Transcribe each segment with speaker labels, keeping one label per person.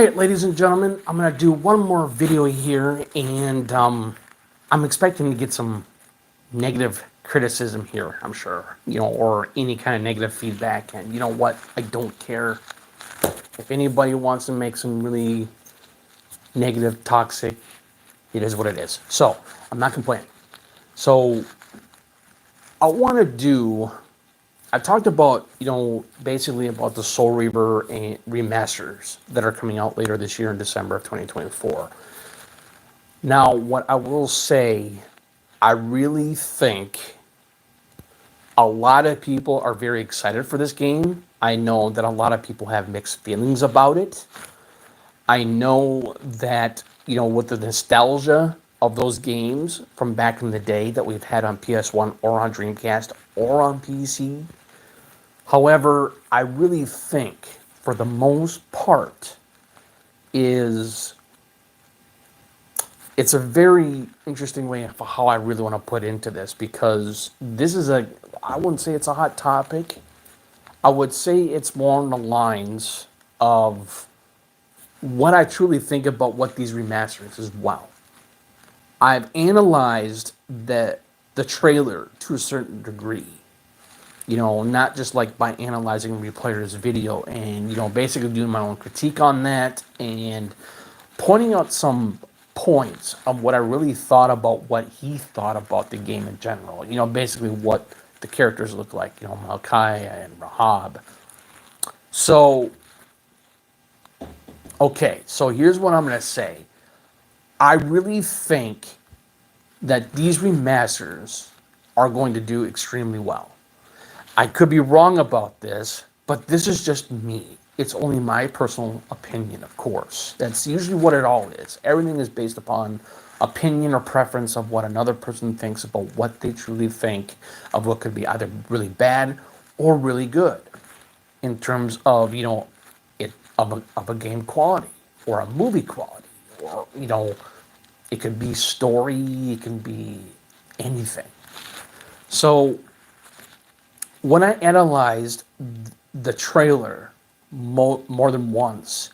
Speaker 1: Alright, ladies and gentlemen, I'm going to do one more video here, and I'm expecting to get some negative criticism here, I'm sure, or any kind of negative feedback, and you know what, I don't care. If anybody wants to make some really negative, toxic, it is what it is. So, I'm not complaining. So, I want to do, I talked about, basically about the Soul Reaver and remasters that are coming out later this year in December of 2024. Now, what I will say, I really think a lot of people are very excited for this game. I know that a lot of people have mixed feelings about it. I know that, with the nostalgia of those games from back in the day that we've had on PS1 or on Dreamcast or on PC. However, I really think, for the most part, it's a very interesting way of how I really want to put into this, because this is I wouldn't say it's a hot topic. I would say it's more on the lines of what I truly think about what these remasters as well. I've analyzed the trailer to a certain degree. Not just like by analyzing replayer's video and, basically doing my own critique on that and pointing out some points of what I really thought about what he thought about the game in general. Basically what the characters look like, Malachi and Rahab. So, okay, so here's what I'm going to say. I really think that these remasters are going to do extremely well. I could be wrong about this, but this is just me. It's only my personal opinion, of course. That's usually what it all is. Everything is based upon opinion or preference of what another person thinks about what they truly think of what could be either really bad or really good in terms of, of a game quality or a movie quality, or, it could be story, it can be anything. So when I analyzed the trailer more than once,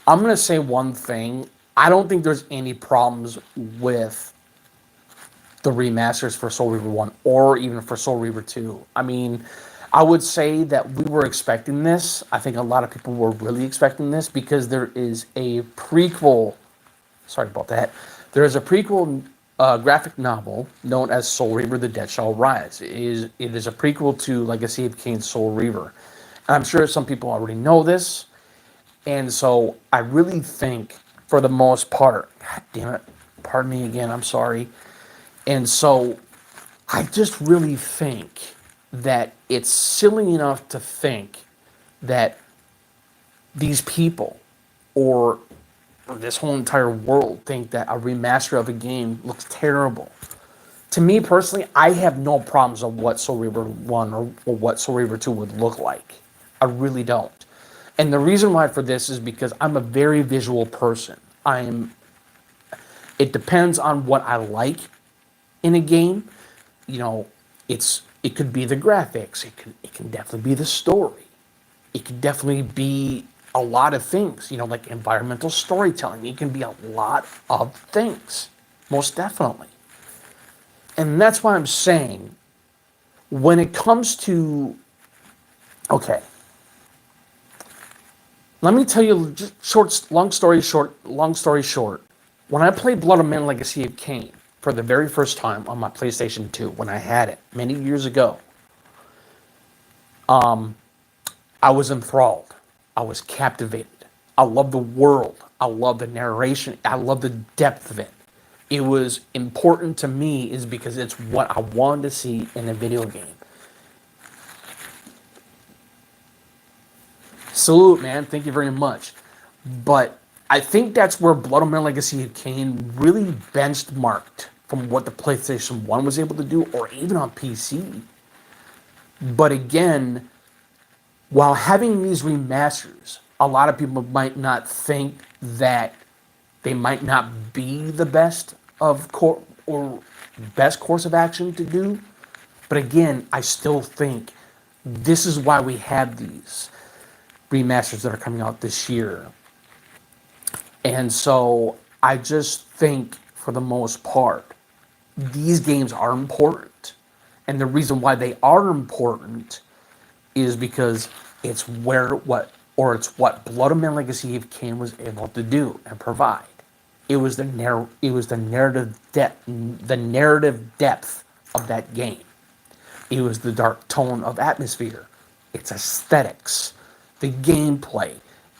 Speaker 1: I'm going to say one thing. I don't think there's any problems with the remasters for Soul Reaver 1 or even for Soul Reaver 2. I mean, I would say that we were expecting this. I think a lot of people were really expecting this because there is a prequel. Sorry about that. There is a prequel graphic novel known as Soul Reaver: The Dead Shall Rise. It is a prequel to Legacy of Kain's Soul Reaver. And I'm sure some people already know this. And so I really think, for the most part, God damn it, pardon me again, I'm sorry. And so I just really think that it's silly enough to think that these people or this whole entire world think that a remaster of a game looks terrible. To me personally, I have no problems of what Soul Reaver 1 or what Soul Reaver 2 would look like. I really don't. And the reason why for this is because I'm a very visual person. It depends on what I like in a game. It could be the graphics. It can definitely be the story. It could definitely be a lot of things, like environmental storytelling. It can be a lot of things, most definitely. And that's why I'm saying, when it comes to, okay, let me tell you, just long story short, when I played Blood and Man Legacy of Kain for the very first time on my PlayStation 2, when I had it many years ago, I was enthralled. I was captivated. I loved the world. I loved the narration. I loved the depth of it. It was important to me is because it's what I wanted to see in a video game. Salute, man. Thank you very much. But I think that's where Blood and Man Legacy of Kain really benchmarked from what the PlayStation 1 was able to do, or even on PC. But again, while having these remasters, a lot of people might not think that they might not be the best or best course of action to do. But again, I still think this is why we have these remasters that are coming out this year. And so I just think, for the most part, these games are important. And the reason why they are important is because it's what Blood and Man Legacy of Kain was able to do and provide. It was the narrative depth of that game. It was the dark tone of atmosphere, its aesthetics, the gameplay.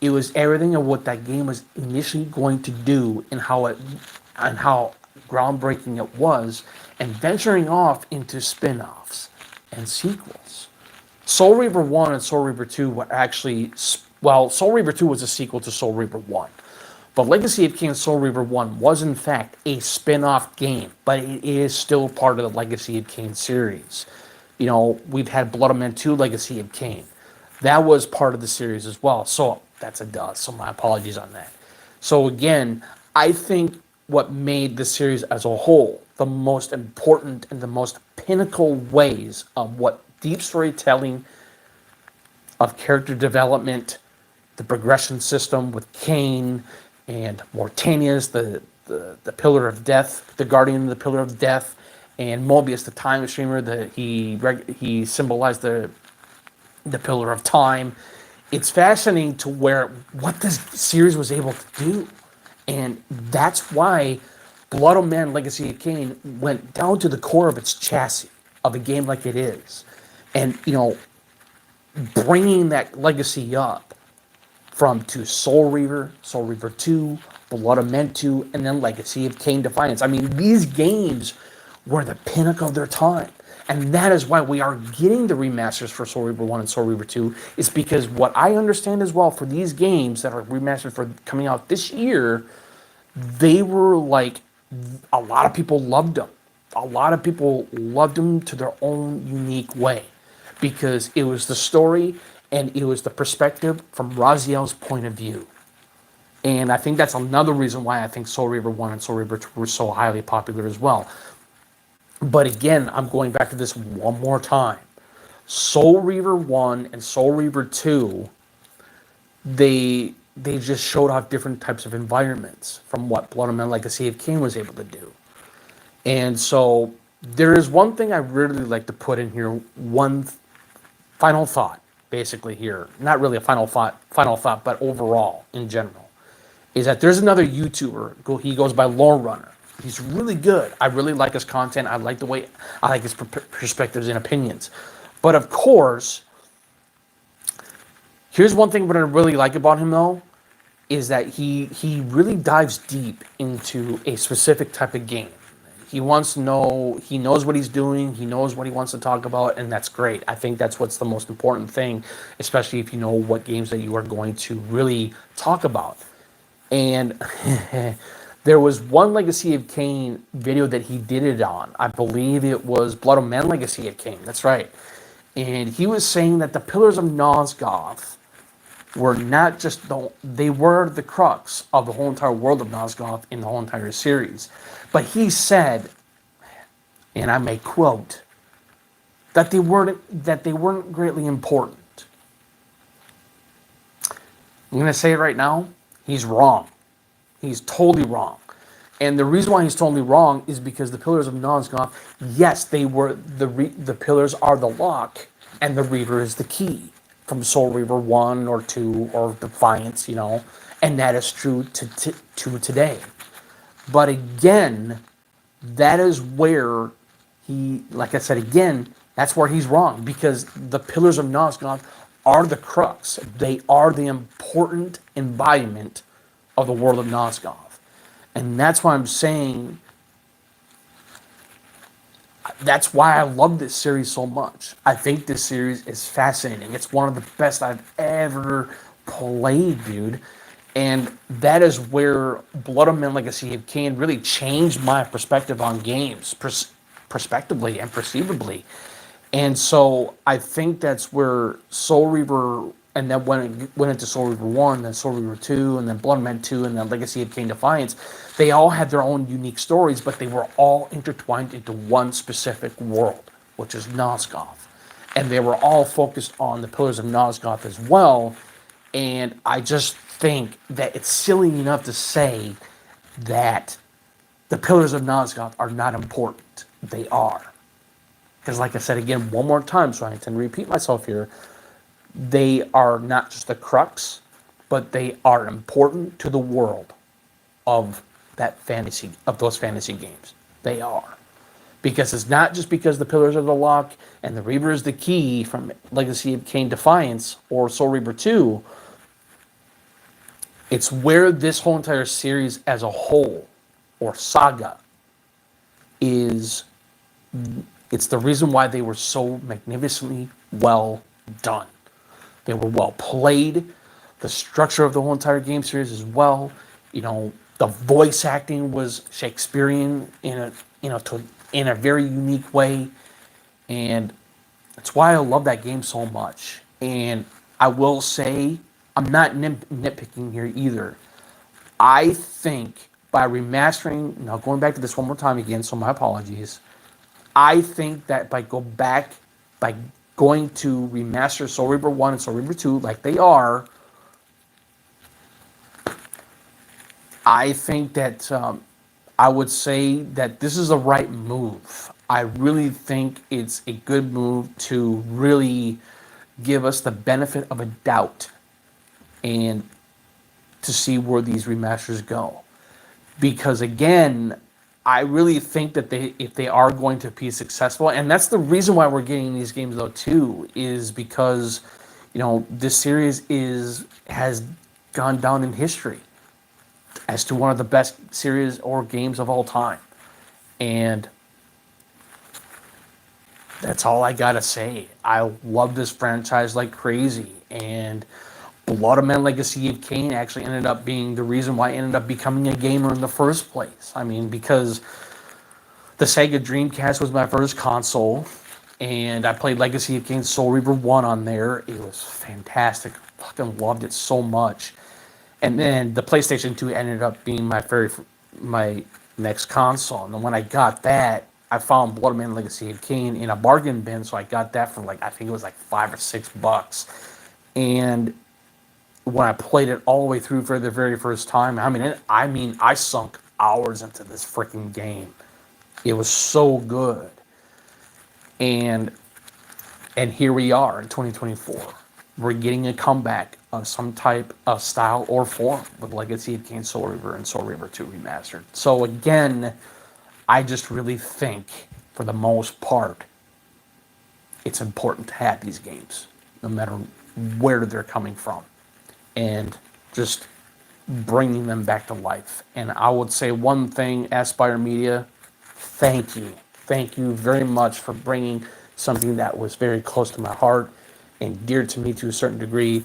Speaker 1: It was everything of what that game was initially going to do, and how groundbreaking it was, and venturing off into spin-offs and sequels. Soul Reaver 1 and Soul Reaver 2 were actually, well, Soul Reaver 2 was a sequel to Soul Reaver 1. But Legacy of Kain Soul Reaver 1 was in fact a spin-off game, but it is still part of the Legacy of Kain series. You know, we've had Blood and Man 2 Legacy of Kain. That was part of the series as well. So that's a duh. So my apologies on that. So again, I think what made the series as a whole the most important and the most pinnacle ways of what deep storytelling, of character development, the progression system with Kain and Mortanius, the Pillar of Death, the Guardian of the Pillar of Death, and Mobius, the Time Streamer, he symbolized the Pillar of Time. It's fascinating to where what this series was able to do, and that's why Blood of Man Legacy of Kain went down to the core of its chassis of a game like it is, and bringing that legacy up from to Soul Reaver, Soul Reaver 2, Blood of Men 2, and then Legacy of Kain Defiance. I mean, these games were the pinnacle of their time. And that is why we are getting the remasters for Soul Reaver 1 and Soul Reaver 2, is because what I understand as well for these games that are remastered for coming out this year, they were like, a lot of people loved them. A lot of people loved them to their own unique way, because it was the story and it was the perspective from Raziel's point of view. And I think that's another reason why I think Soul Reaver 1 and Soul Reaver 2 were so highly popular as well. But again, I'm going back to this one more time. Soul Reaver 1 and Soul Reaver 2, they just showed off different types of environments from what Blood and Man Legacy of Kain was able to do. And so there is one thing I really like to put in here, one final thought, basically here. Not really a final thought, but overall, in general, is that there's another YouTuber, he goes by Lore Runner. He's really good. I really like his content. I like his perspectives and opinions. But of course, here's one thing what I really like about him though, is that he really dives deep into a specific type of game. He wants to know, he knows what he's doing, he knows what he wants to talk about, and that's great. I think that's what's the most important thing, especially if you know what games that you are going to really talk about. And there was one Legacy of Kain video that he did it on. I believe it was Blood of Man Legacy of Kain. That's right. And he was saying that the Pillars of Nosgoth were not just they were the crux of the whole entire world of Nosgoth in the whole entire series. But he said, and I may quote, that they weren't greatly important. I'm going to say it right now. He's wrong. He's totally wrong. And the reason why he's totally wrong is because the Pillars of Nosgoth, yes, they were the pillars are the lock, and the Reaver is the key from Soul Reaver 1 or 2 or Defiance, and that is true to today. But again, that is where like I said again, that's where he's wrong, because the Pillars of Nosgoth are the crux. They are the important embodiment of the world of Nosgoth. And that's why I'm saying, that's why I love this series so much. I think this series is fascinating. It's one of the best I've ever played, dude. And that is where Blood of Man Legacy of Kain really changed my perspective on games, prospectively and perceivably. And so I think that's where Soul Reaver, and then when it went into Soul Reaver 1, then Soul Reaver 2, and then Blood and Man 2, and then Legacy of Kain Defiance, they all had their own unique stories, but they were all intertwined into one specific world, which is Nosgoth. And they were all focused on the Pillars of Nosgoth as well. And I just think that it's silly enough to say that the Pillars of Nosgoth are not important. They are. Because, like I said again, one more time, so I intend to repeat myself here, they are not just the crux, but they are important to the world of those fantasy games. They are. Because it's not just because the Pillars are the lock and the Reaver is the key from Legacy of Kain Defiance or Soul Reaver 2. It's where this whole entire series as a whole, or saga, is. It's the reason why they were so magnificently well done. They were well played. The structure of the whole entire game series as well. The voice acting was Shakespearean in a very unique way, and that's why I love that game so much. And I will say, I'm not nitpicking here either. I think by remastering, now going back to this one more time again, so my apologies. I think that by going to remaster Soul Reaver 1 and Soul Reaver 2 like they are, I think that I would say that this is the right move. I really think it's a good move to really give us the benefit of a doubt and to see where these remasters go. Because again, I really think that if they are going to be successful, and that's the reason why we're getting these games though too, is because this series has gone down in history as to one of the best series or games of all time, and that's all I gotta say. I love this franchise like crazy, and Blood of Man Legacy of Kain actually ended up being the reason why I ended up becoming a gamer in the first place. I mean, because the Sega Dreamcast was my first console, and I played Legacy of Kain Soul Reaver 1 on there. It was fantastic. Fucking loved it so much. And then the PlayStation 2 ended up being my next console. And then when I got that, I found Blood of Man Legacy of Kain in a bargain bin, so I got that for I think it was like $5 or $6. And when I played it all the way through for the very first time, I sunk hours into this freaking game. It was so good. And here we are in 2024. We're getting a comeback of some type of style or form with Legacy of Kain Soul Reaver and Soul Reaver 2 Remastered. So again, I just really think, for the most part, it's important to have these games, no matter where they're coming from, and just bringing them back to life. And I would say one thing, Aspire Media, thank you. Thank you very much for bringing something that was very close to my heart and dear to me to a certain degree,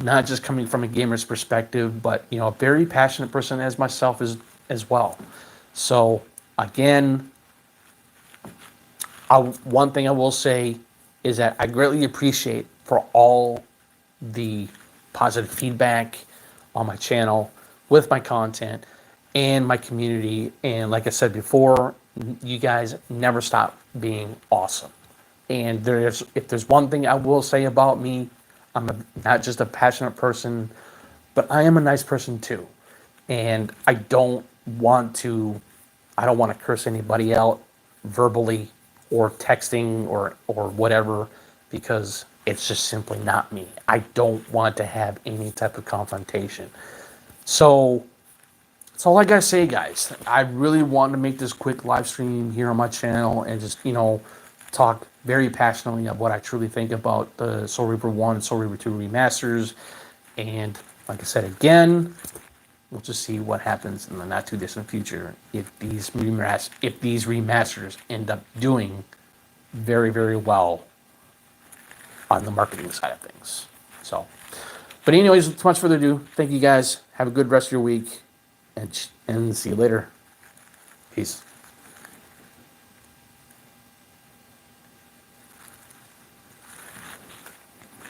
Speaker 1: not just coming from a gamer's perspective, but a very passionate person as myself as well. So again, one thing I will say is that I greatly appreciate for all the positive feedback on my channel with my content and my community. And like I said before, you guys never stop being awesome. And if there's one thing I will say about me, I'm not just a passionate person, but I am a nice person too. And I don't want to curse anybody out verbally or texting or whatever, because it's just simply not me. I don't want to have any type of confrontation. So that's all I gotta say, guys. I really wanted to make this quick live stream here on my channel and just, talk very passionately of what I truly think about the Soul Reaver 1 and Soul Reaver 2 remasters. And like I said again, we'll just see what happens in the not too distant future if these remasters end up doing very, very well on the marketing side of things. So, but anyways, without much further ado, thank you guys. Have a good rest of your week, and see you later. Peace.